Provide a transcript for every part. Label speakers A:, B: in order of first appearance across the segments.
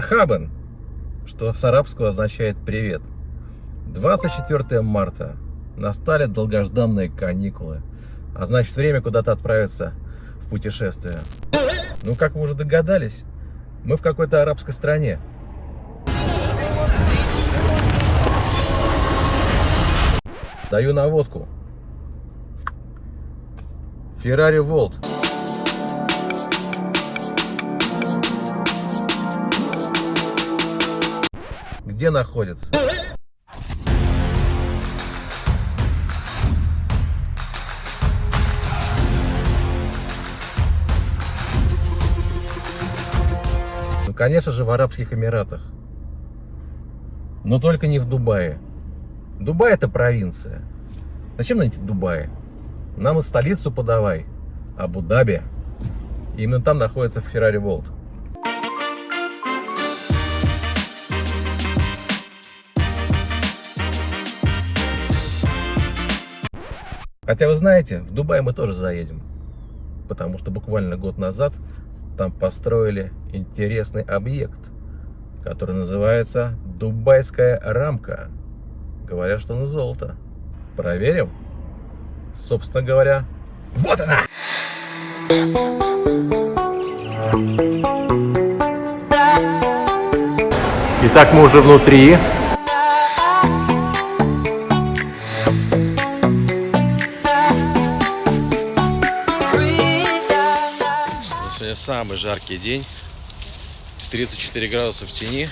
A: Мархабан, что с арабского означает привет. 24 марта. Настали долгожданные каникулы. А значит, время куда-то отправиться в путешествие. Ну, как вы уже догадались, мы в какой-то арабской стране. Даю наводку. Ferrari Volt. Где находится? Ну, конечно же, в Арабских Эмиратах. Но только не в Дубае. Дубай — это провинция. Зачем нам эти Дубаи? Нам и столицу подавай. Абу-Даби. И именно там находится Ferrari Volt. Хотя вы знаете, в Дубай мы тоже заедем. Потому что буквально год назад там построили интересный объект, который называется Дубайская рамка. Говорят, что он золото. Проверим? Собственно говоря, вот она! Итак, мы уже внутри. Сегодня самый жаркий день. 34 градуса в тени.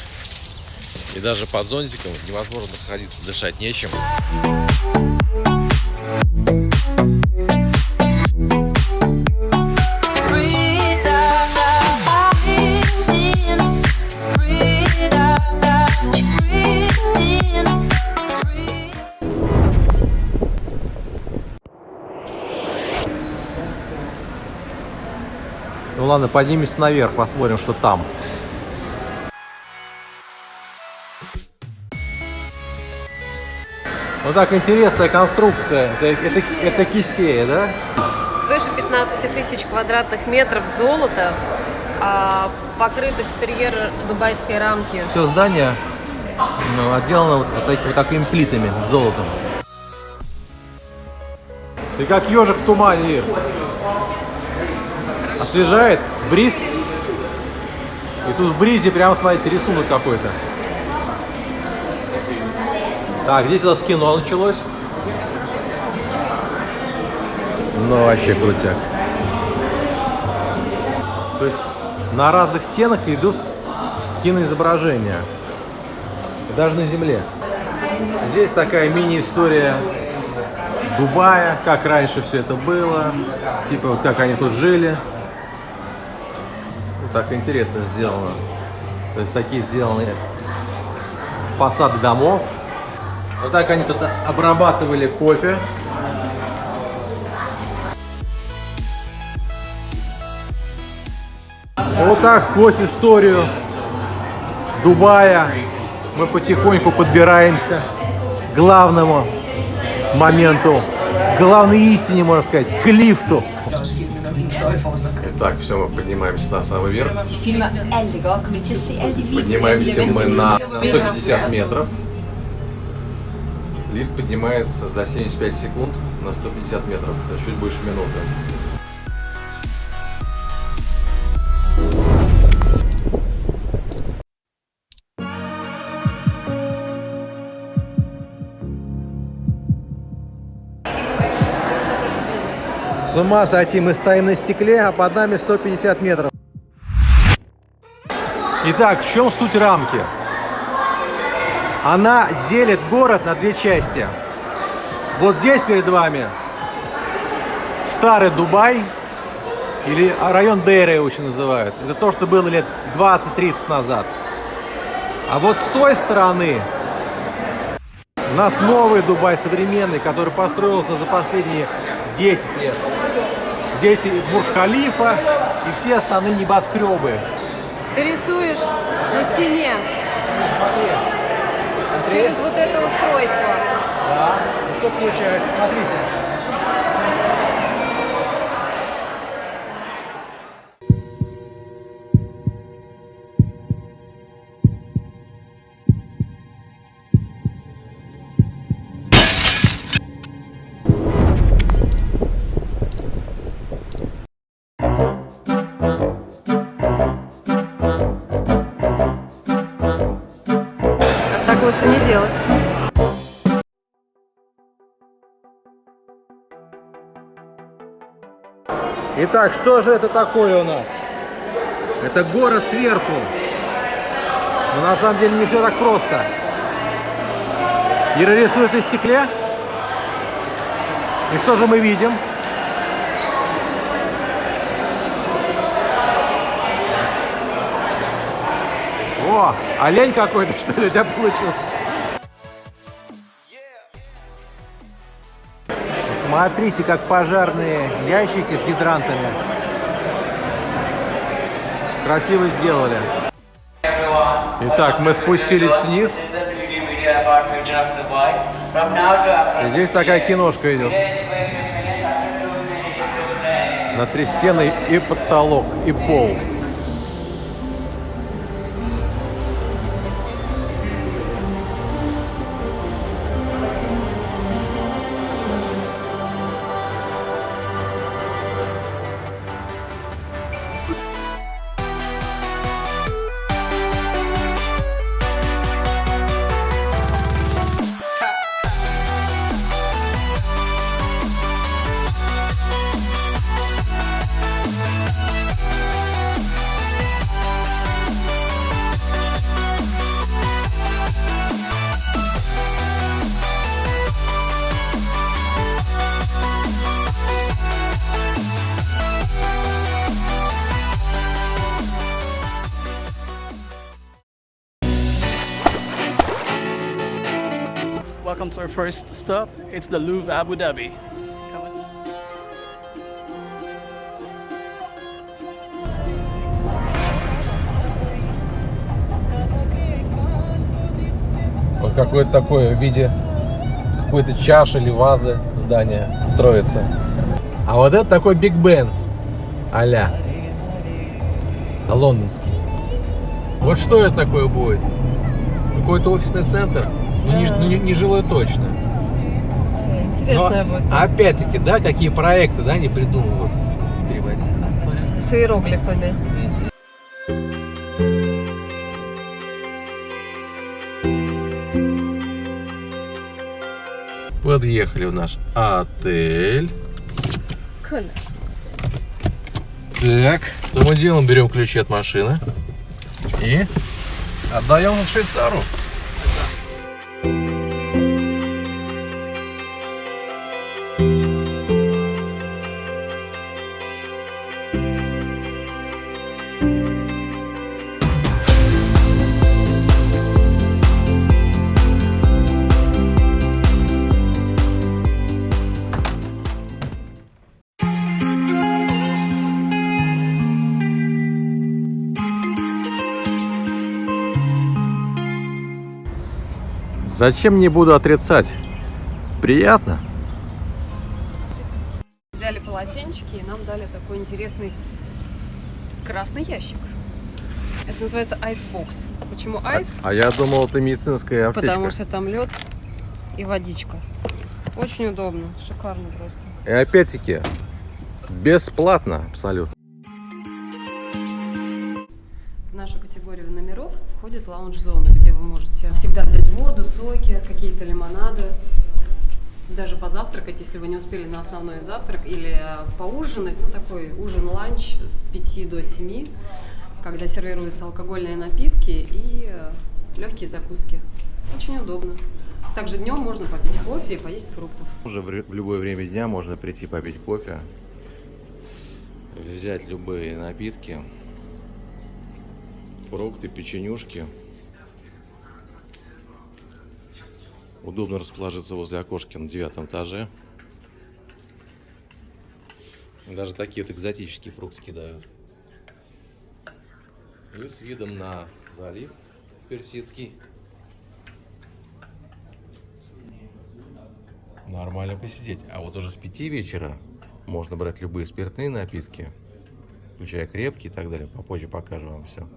A: И даже под зонтиком невозможно находиться, дышать нечем. Ну ладно, поднимемся наверх, посмотрим, что там. Вот так, интересная конструкция. Это кисея, да?
B: Свыше 15 тысяч квадратных метров золота, покрыт экстерьер дубайской рамки.
A: Все здание отделано вот такими плитами с золотом. Ты как ежик в тумане, Ир. Освежает бриз. И тут в бризе прямо, смотрите, рисунок какой-то. Так, здесь у нас кино началось. Ну, вообще крутяк. То есть на разных стенах идут киноизображения. Даже на земле. Здесь такая мини-история Дубая, как раньше все это было. Типа, вот как они тут жили. Вот так интересно сделано. То есть такие сделаны фасады домов. Вот так они тут обрабатывали кофе. Вот так сквозь историю Дубая мы потихоньку подбираемся к главному моменту, к главной истине, можно сказать, к лифту. Итак, все, мы поднимаемся на самый верх. Поднимаемся мы на 150 метров. Лифт поднимается за 75 секунд на 150 метров, это чуть больше минуты. С ума сойти, мы стоим на стекле, а под нами 150 метров. Итак, в чем суть рамки? Она делит город на две части. Вот здесь перед вами старый Дубай, или район Дейра его еще называют. Это то, что было лет 20-30 назад. А вот с той стороны у нас новый Дубай, современный, который построился за последние 10 лет. Здесь и Бурдж-Халифа, и все остальные небоскребы.
B: Ты рисуешь на стене.
A: Смотри.
B: Через вот это устройство.
A: Да. И что получается? Смотрите.
B: лучше не делать.
A: Итак, что же это такое у нас? Это город сверху. Но на самом деле не все так просто. Ира рисует на стекле. И что же мы видим? О, олень какой-то, что ли, у тебя получился? Смотрите, как пожарные ящики с гидрантами красиво сделали. Итак, мы спустились вниз. И здесь такая киношка идет. На 3 стены и потолок, и пол.
C: Welcome to our first stop. It's the Louvre, Abu Dhabi. Come on.
A: Вот какое-то такое в виде какой-то чаши или вазы здание строится. А вот это такой Биг Бен а-ля лондонский. Вот что это такое будет? Какой-то офисный центр? Ну, не жилой точно.
B: Интересная будет.
A: Опять-таки, да, какие проекты, да, они придумывают. Переводить.
B: С иероглифами.
A: Подъехали в наш отель.
B: Cool.
A: Так, что мы делаем? Берем ключи от машины и отдаем швейцару. Зачем не буду отрицать? Приятно.
B: Взяли полотенчики и нам дали такой интересный красный ящик. Это называется айсбокс. Почему айс?
A: А я думал, это медицинская аптечка.
B: Потому что там лед и водичка. Очень удобно, шикарно просто.
A: И опять-таки, бесплатно абсолютно.
B: В нашу категорию номеров входит лаунж-зона, где вы можете всегда взять воду, соки, какие-то лимонады, даже позавтракать, если вы не успели на основной завтрак, или поужинать, ну такой ужин-ланч с 5 до 7, когда сервируются алкогольные напитки и легкие закуски. Очень удобно. Также днем можно попить кофе и поесть фруктов.
A: Уже в любое время дня можно прийти попить кофе, взять любые напитки, фрукты, печенюшки. Удобно расположиться возле окошки на 9 этаже. Даже такие вот экзотические фруктики дают. И с видом на залив Персидский. Нормально посидеть. А вот уже с 5 вечера можно брать любые спиртные напитки, включая крепкие и так далее. Попозже покажу вам все.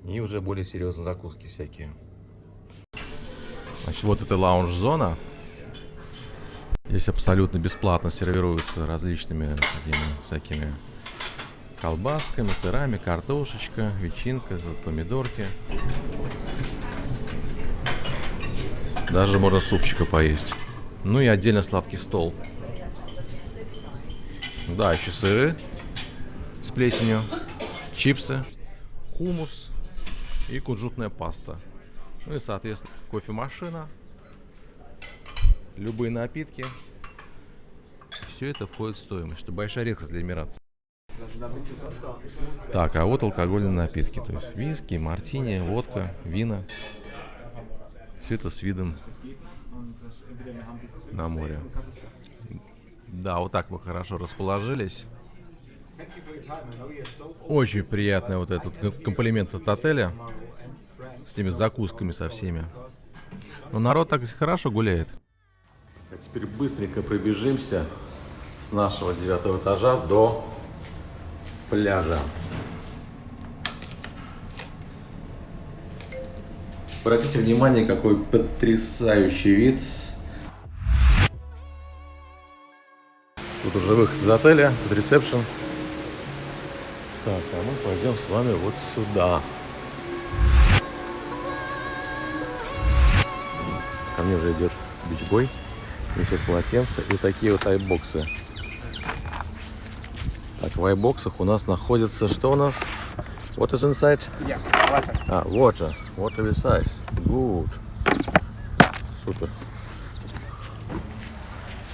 A: И уже более серьезные закуски всякие. Значит, вот это лаунж-зона. Здесь абсолютно бесплатно сервируются различными всякими колбасками, сырами, картошечка, ветчинка, помидорки. Даже можно супчика поесть. Ну и отдельно сладкий стол. Да, еще сыры с плесенью, чипсы, хумус и кунжутная паста. Ну и, соответственно, кофемашина, любые напитки. Все это входит в стоимость, что большая редкость для Эмирата. Так, а вот алкогольные напитки. То есть виски, мартини, водка, вина. Все это с видом на море. Да, вот так мы хорошо расположились. Очень приятный вот этот комплимент от отеля. С теми закусками со всеми. Но народ так хорошо гуляет. А теперь быстренько пробежимся с нашего 9-го этажа до пляжа. Обратите внимание, какой потрясающий вид. Тут уже выход из отеля, под ресепшн. Так, а мы пойдем с вами вот сюда. Ко мне уже идет бичбой, несет полотенце и такие вот айбоксы. Так, в айбоксах у нас находится, что у нас? What is inside?
C: Yeah, water.
A: А, water. Water with ice. Good. Супер.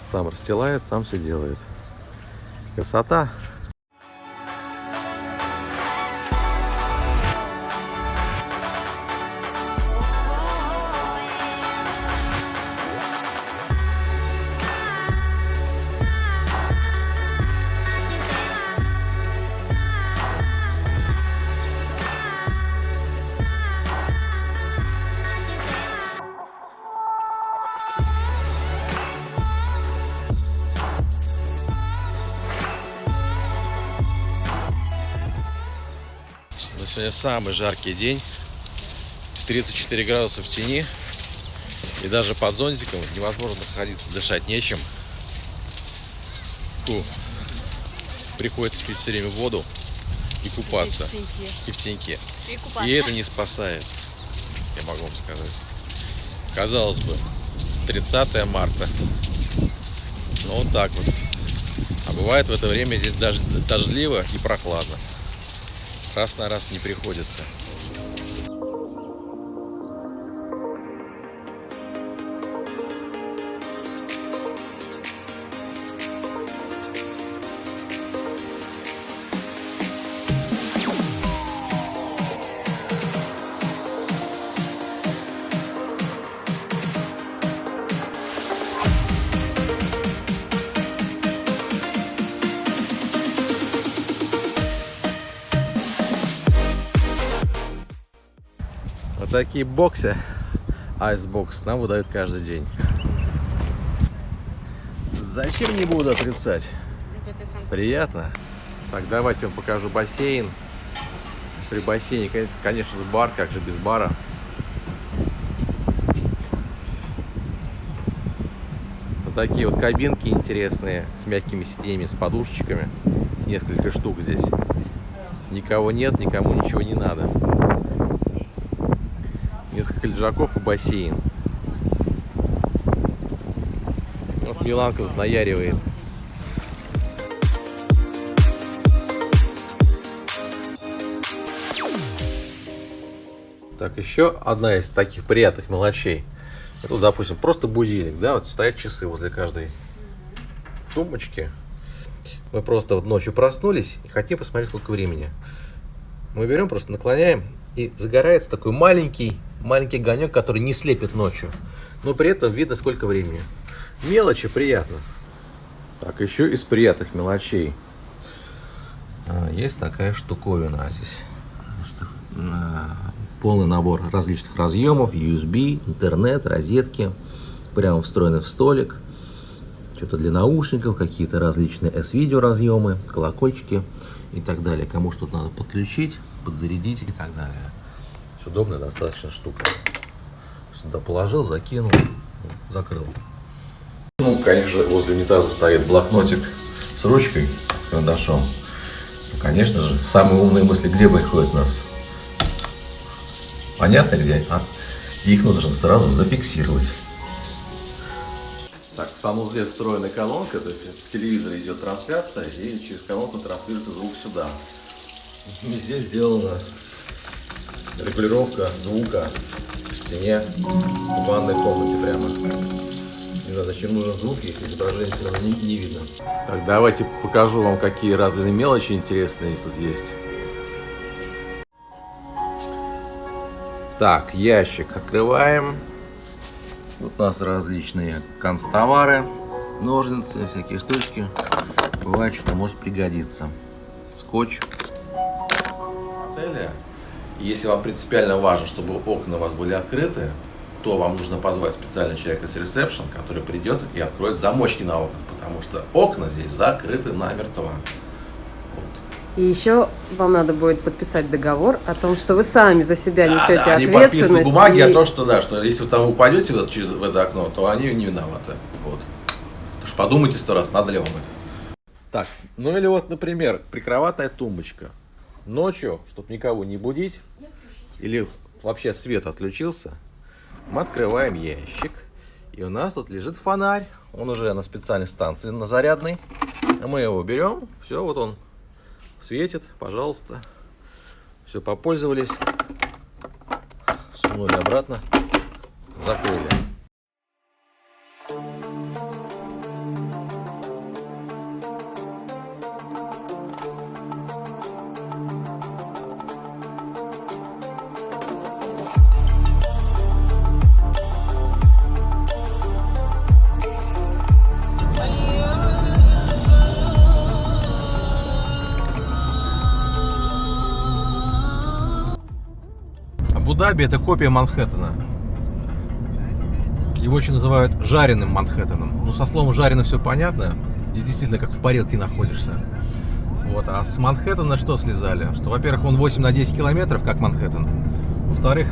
A: Сам расстилает, сам все делает. Красота. Сегодня самый жаркий день, 34 градуса в тени, и даже под зонтиком невозможно находиться, дышать нечем. Фу. Приходится пить все время воду и купаться, и в теньке. И это не спасает, я могу вам сказать. Казалось бы, 30 марта, но вот так вот. А бывает в это время здесь даже дождливо и прохладно. Раз на раз не приходится. Вот такие боксы, айсбокс, нам выдают каждый день. Зачем, не буду отрицать. Приятно. Так, давайте я вам покажу бассейн. При бассейне, конечно же, бар, как же без бара. Вот такие вот кабинки интересные, с мягкими сиденьями, с подушечками. Несколько штук здесь. Никого нет, никому ничего не надо. Несколько лежаков и бассейн. Вот Миланка тут наяривает. Так, еще одна из таких приятных мелочей. Это, допустим, просто будильник, да, вот стоят часы возле каждой тумбочки. Мы просто вот ночью проснулись и хотим посмотреть, сколько времени. Мы берем, просто наклоняем, и загорается такой маленький огонек, который не слепит ночью. Но при этом видно, сколько времени. Мелочи, приятно. Так, еще из приятных мелочей. Есть такая штуковина здесь. Полный набор различных разъемов, USB, интернет, розетки. Прямо встроены в столик. Что-то для наушников, какие-то различные S-видео разъемы, колокольчики и так далее. Кому что-то надо подключить, подзарядить и так далее. Удобная достаточно штука. Сюда положил, закинул, закрыл. Ну, конечно, возле унитаза стоит блокнотик с ручкой, с карандашом. Ну, конечно же, самые умные мысли где приходят у нас? Понятно где? Их нужно сразу зафиксировать. Так, в санузле встроена колонка, то есть в телевизоре идет трансляция, и через колонку транслируется звук сюда. И здесь сделана регулировка звука в стене в ванной комнате прямо. Не знаю, зачем нужен звук, если изображение все равно не видно. Так, давайте покажу вам, какие разные мелочи интересные тут есть. Так, ящик открываем. Тут у нас различные канцтовары, ножницы, всякие штучки. Бывает, что может пригодиться. Скотч. Если вам принципиально важно, чтобы окна у вас были открыты, то вам нужно позвать специального человека с ресепшн, который придет и откроет замочки на окна, потому что окна здесь закрыты намертво. Вот.
B: И еще вам надо будет подписать договор о том, что вы сами за себя несете
A: Да, они
B: ответственность.
A: подписаны бумаги
B: и-
A: о том, что да, что если вы там упадете в это окно, то они не виноваты. Вот. Потому что подумайте 100 раз, надо ли вам это. Так, ну или вот, например, прикроватная тумбочка. Ночью, чтобы никого не будить, или вообще свет отключился, мы открываем ящик, и у нас тут лежит фонарь. Он уже на специальной станции, на зарядной. А мы его берем, все, вот он светит, пожалуйста. Все, попользовались, сунули обратно, закрыли. Абу-Даби — это копия Манхэттена. Его еще называют жареным Манхэттеном. Ну, со словом жареный все понятно. Здесь действительно как в парилке находишься. Вот. А с Манхэттена что слезали? Что, во-первых, он 8 на 10 километров, как Манхэттен. Во-вторых,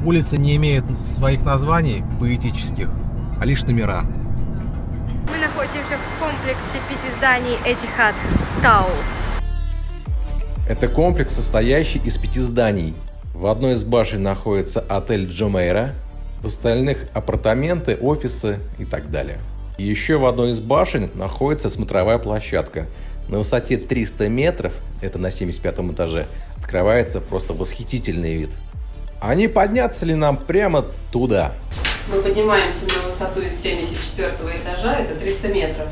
A: улицы не имеют своих названий поэтических, а лишь номера.
D: Мы находимся в комплексе 5 зданий Этихад Таус.
A: Это комплекс, состоящий из 5 зданий. В одной из башен находится отель Джумейра, в остальных апартаменты, офисы и так далее. И еще в одной из башен находится смотровая площадка. На высоте 300 метров, это на 75 этаже, открывается просто восхитительный вид. А не подняться ли нам прямо туда?
B: Мы поднимаемся на высоту из 74 этажа, это 300 метров.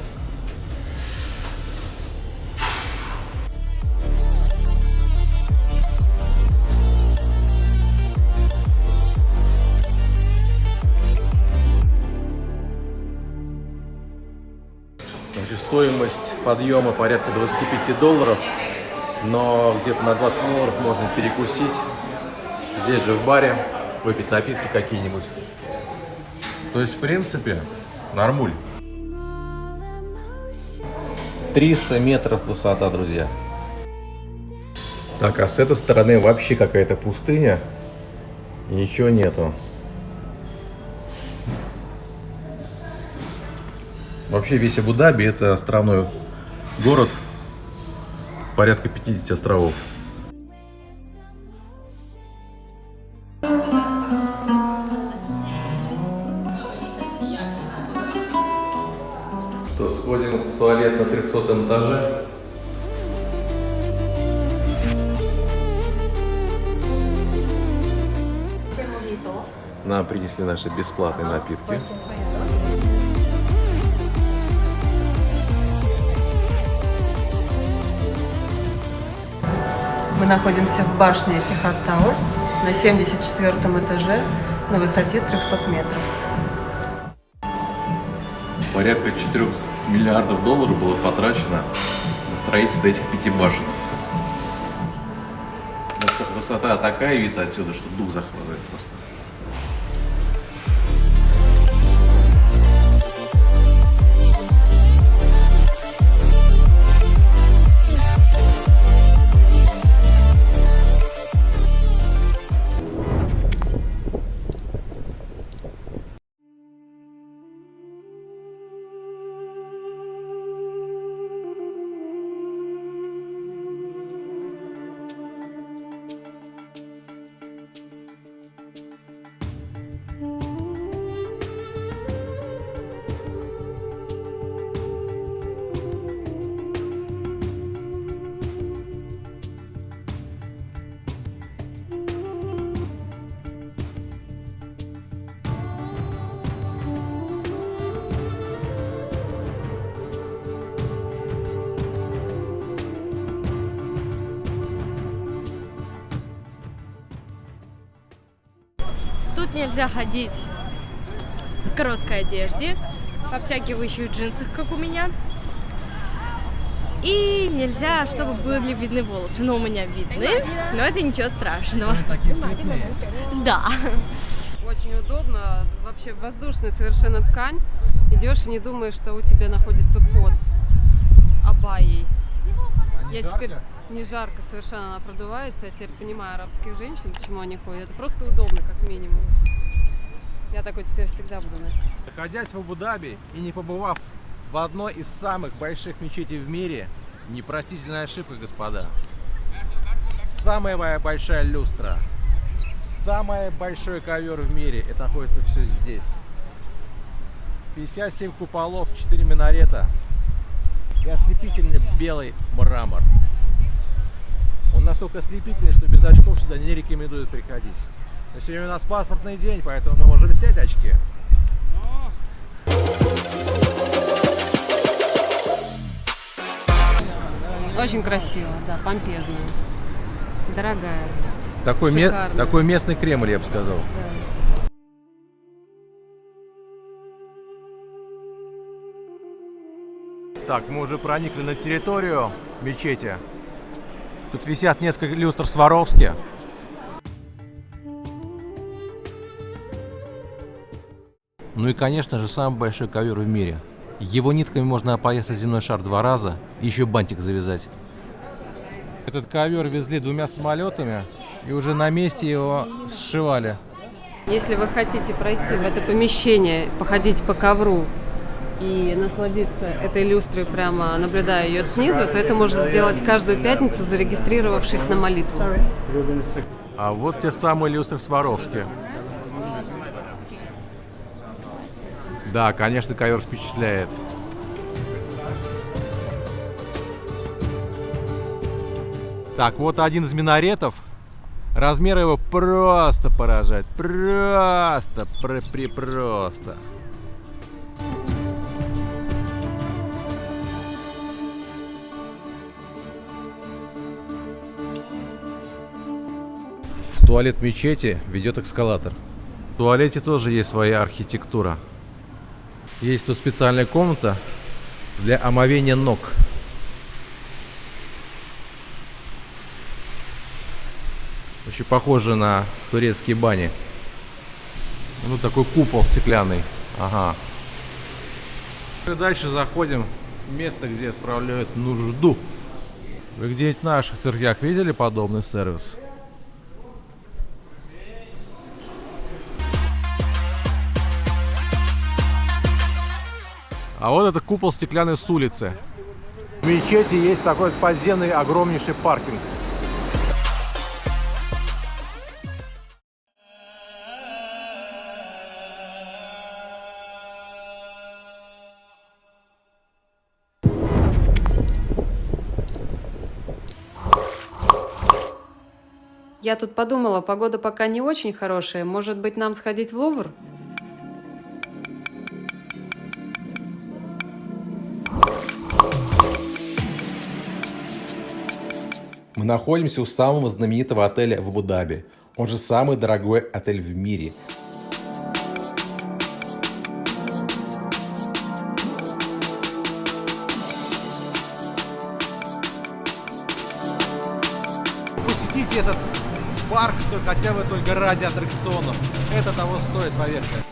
A: Значит, стоимость подъема порядка $25, но где-то на $20 можно перекусить. Здесь же в баре, выпить напитки какие-нибудь. То есть, в принципе, нормуль. 300 метров высота, друзья. Так, а с этой стороны вообще какая-то пустыня. И ничего нету. Вообще весь Абу-Даби — это островной город, порядка 50 островов. Что, сходим в туалет на 300 этаже? Нам принесли наши бесплатные напитки.
B: Мы находимся в башне Этихад Тауэрс на 74 этаже на высоте 300 метров.
A: Порядка $4 миллиардов было потрачено на строительство этих 5 башен. Высота такая, вид отсюда, что дух захватывает просто.
D: Тут нельзя ходить в короткой одежде, в обтягивающих джинсах, как у меня. И нельзя, чтобы были видны волосы. Но у меня видны, но это ничего страшного.
A: Такие цветные.
D: Да.
B: Очень удобно. Вообще воздушная совершенно ткань. Идешь и не думаешь, что у тебя находится под абайей. Я теперь не жарко совершенно, она продувается. Я теперь понимаю арабских женщин, почему они ходят. Это просто удобно, как минимум. Я такой теперь всегда буду носить.
A: Находясь в Абу-Даби и не побывав в одной из самых больших мечетей в мире, непростительная ошибка, господа. Самая большая люстра, самый большой ковер в мире, это находится все здесь. 57 куполов, 4 минарета и ослепительный белый мрамор. Он настолько ослепительный, что без очков сюда не рекомендуют приходить. Но сегодня у нас паспортный день, поэтому мы можем снять очки.
B: Очень красиво, да, помпезно. Дорогая.
A: Такой,
B: Шикарно.
A: такой местный Кремль, я бы сказал. Так, мы уже проникли на территорию мечети. Тут висят несколько люстр Сваровски. Ну и, конечно же, самый большой ковер в мире. Его нитками можно опоясать земной шар 2 раза и еще бантик завязать. Этот ковер везли 2 самолетами и уже на месте его сшивали.
B: Если вы хотите пройти в это помещение, походить по ковру и насладиться этой люстрой, прямо наблюдая ее снизу, то это можно сделать каждую пятницу, зарегистрировавшись на молитву.
A: А вот те самые люстры Сваровски. Да, конечно, ковер впечатляет. Так, вот один из минаретов. Размер его просто поражает. Просто. В туалет мечети ведет эскалатор. В туалете тоже есть своя архитектура. Есть тут специальная комната для омовения ног. Очень похоже на турецкие бани. Ну, такой купол стеклянный. Ага. И дальше заходим в место, где справляют нужду. Вы где-нибудь в наших церквях видели подобный сервис? А вот это купол стеклянный с улицы. В мечети есть такой подземный огромнейший паркинг.
B: Я тут подумала, погода пока не очень хорошая. Может быть, нам сходить в Лувр?
A: Мы находимся у самого знаменитого отеля в Абу-Даби. Он же самый дорогой отель в мире. Посетите этот парк, что хотя бы только ради аттракционов. Это того стоит, поверьте.